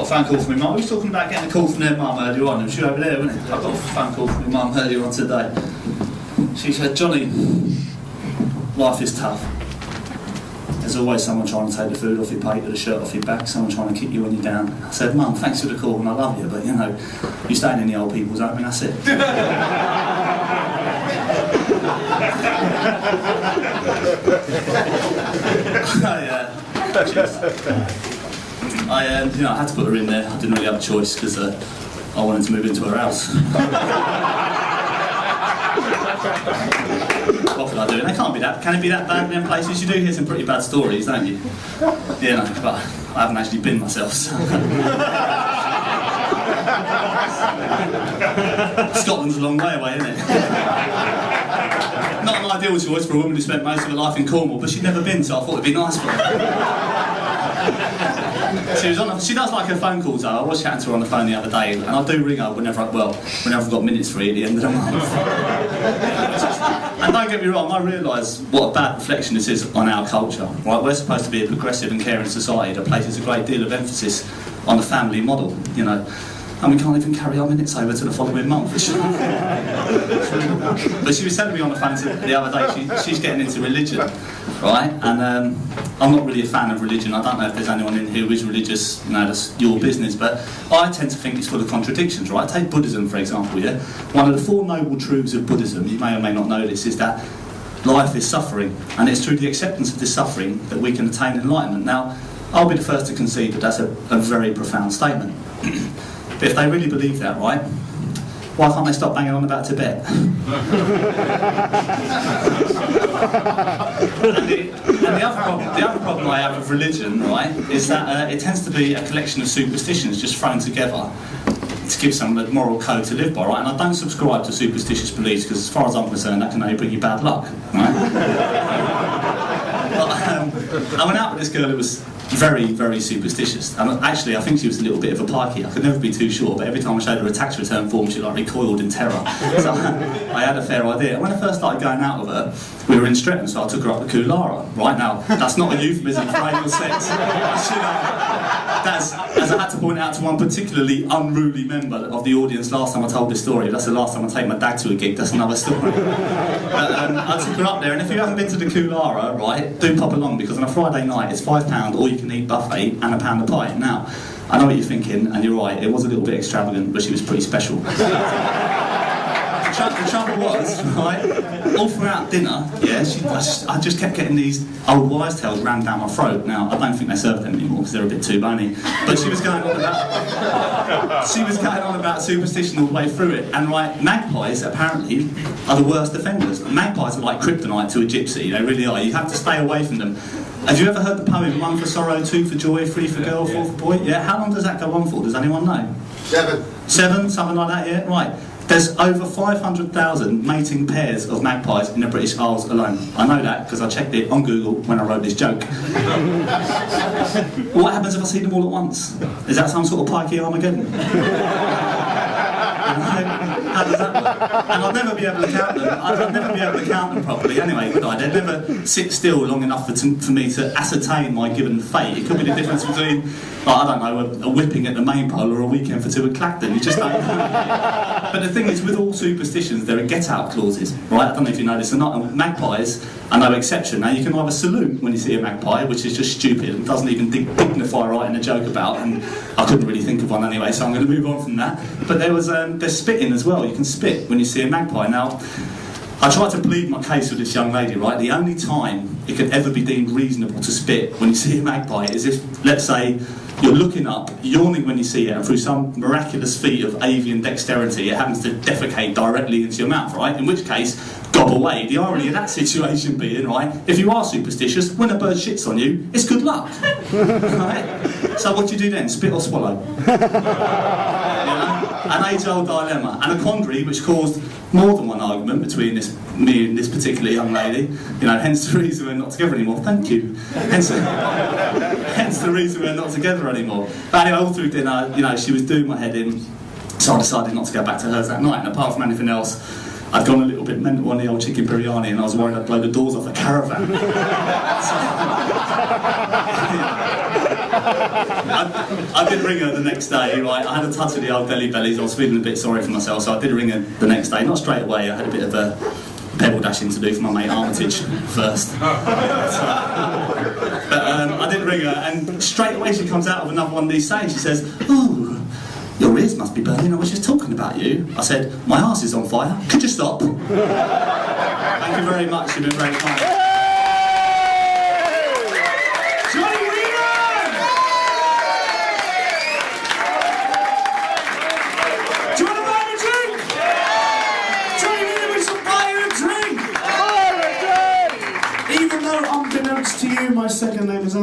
a phone call from my mum. We were talking about getting a call from their mum earlier on, and she was over there, wasn't it? I got a phone call from my mum earlier on today. She said, Johnny, life is tough. There's always someone trying to take the food off your plate or the shirt off your back, someone trying to kick you when you're down. I said, Mum, thanks for the call and I love you, but you know, you're staying in the old people's home and that's it. I had to put her in there. I didn't really have a choice because I wanted to move into her house. What can I do? They can't be that. Can it be that bad in them places? You do hear some pretty bad stories, don't you? Yeah, no, but I haven't actually been myself. So. Scotland's a long way away, isn't it? Not an ideal choice for a woman who spent most of her life in Cornwall, but she'd never been, so I thought it'd be nice for her. She does like her phone calls though. I was chatting to her on the phone the other day, and I do ring her whenever I've got minutes free at the end of the month. And don't get me wrong, I realise what a bad reflection this is on our culture. Right, we're supposed to be a progressive and caring society that places a great deal of emphasis on the family model, you know. And we can't even carry our minutes over to the following month. But she was telling me on the phone the other day, she's getting into religion, right? And I'm not really a fan of religion. I don't know if there's anyone in here who is religious, you know, that's your business, but I tend to think it's full of contradictions, right? Take Buddhism, for example, yeah? One of the four noble truths of Buddhism, you may or may not know this, is that life is suffering, and it's through the acceptance of this suffering that we can attain enlightenment. Now, I'll be the first to concede that that's a very profound statement. But if they really believe that, right, why can't they stop banging on about Tibet? and the other problem I have with religion, right, is that it tends to be a collection of superstitions just thrown together to give someone a moral code to live by, right? And I don't subscribe to superstitious beliefs because, as far as I'm concerned, that can only bring you bad luck, right? But, I went out with this girl who was very, very superstitious. And actually, I think she was a little bit of a pikey. I could never be too sure, but every time I showed her a tax return form, she like recoiled in terror. So I had a fair idea. And when I first started going out with her, we were in Streatham, so I took her up the Coolara. Right now, that's not a euphemism for anal sex. As I had to point out to one particularly unruly member of the audience last time I told this story, that's the last time I take my dad to a gig, that's another story. But I took her up there, and if you haven't been to the Coolara, right, do pop along, because on a Friday night it's £5 all you can eat buffet and a pound a pint. Now, I know what you're thinking, and you're right, it was a little bit extravagant, but she was pretty special. The trouble was, right, all throughout dinner, yeah, I just kept getting these old wives' tales rammed down my throat. Now, I don't think they serve them anymore because they're a bit too bony. But she was going on about superstition all the way through it. And right, magpies apparently are the worst offenders. Magpies are like kryptonite to a gypsy. They really are. You have to stay away from them. Have you ever heard the poem 1 for sorrow, 2 for joy, 3 for girl, 4 for boy? Yeah. How long does that go on for? Does anyone know? 7. 7, something like that. Yeah. Right. There's over 500,000 mating pairs of magpies in the British Isles alone. I know that because I checked it on Google when I wrote this joke. What happens if I see them all at once? Is that some sort of pikey Armageddon? How does that work? And I'd never be able to count them. I'd never be able to count them properly anyway, would I? They'd never sit still long enough for me to ascertain my given fate. It could be the difference between, like, I don't know, a whipping at the Maypole or a weekend for 2 at Clacton. You just don't know. But the thing is, with all superstitions, there are get-out clauses, right? I don't know if you know this or not. And magpies are no exception. Now, you can either salute when you see a magpie, which is just stupid and doesn't even dignify writing a joke about, and I couldn't really think of one anyway, so I'm going to move on from that. But there's spitting as well. You can spit when you see a magpie. Now, I tried to plead my case with this young lady, right? The only time it could ever be deemed reasonable to spit when you see a magpie is if, let's say, you're looking up, yawning when you see it, and through some miraculous feat of avian dexterity, it happens to defecate directly into your mouth, right? In which case, gob away. The irony of that situation being, right, if you are superstitious, when a bird shits on you, it's good luck. Right? So what do you do then? Spit or swallow? An age-old dilemma, and a quandary which caused more than one argument between me and this particular young lady. You know, hence the reason we're not together anymore. Thank you. Hence the reason we're not together anymore. But anyway, all through dinner, you know, she was doing my head in, so I decided not to go back to hers that night. And apart from anything else, I'd gone a little bit mental on the old chicken biryani, and I was worried I'd blow the doors off the caravan. I did ring her the next day, right? I had a touch of the old belly bellies. I was feeling a bit sorry for myself, so I did ring her the next day. Not straight away. I had a bit of a pebble dashing to do for my mate Armitage first. But I did ring her, and straight away she comes out of another one of these sayings. She says, "Oh, your ears must be burning. I was just talking about you." I said, "My arse is on fire. Could you stop?" Thank you very much. You've been very kind. Johnny Whelan! Do you want to buy me a drink? Johnny Whelan, we shall buy you a drink! Even though unbeknownst to you, my second name is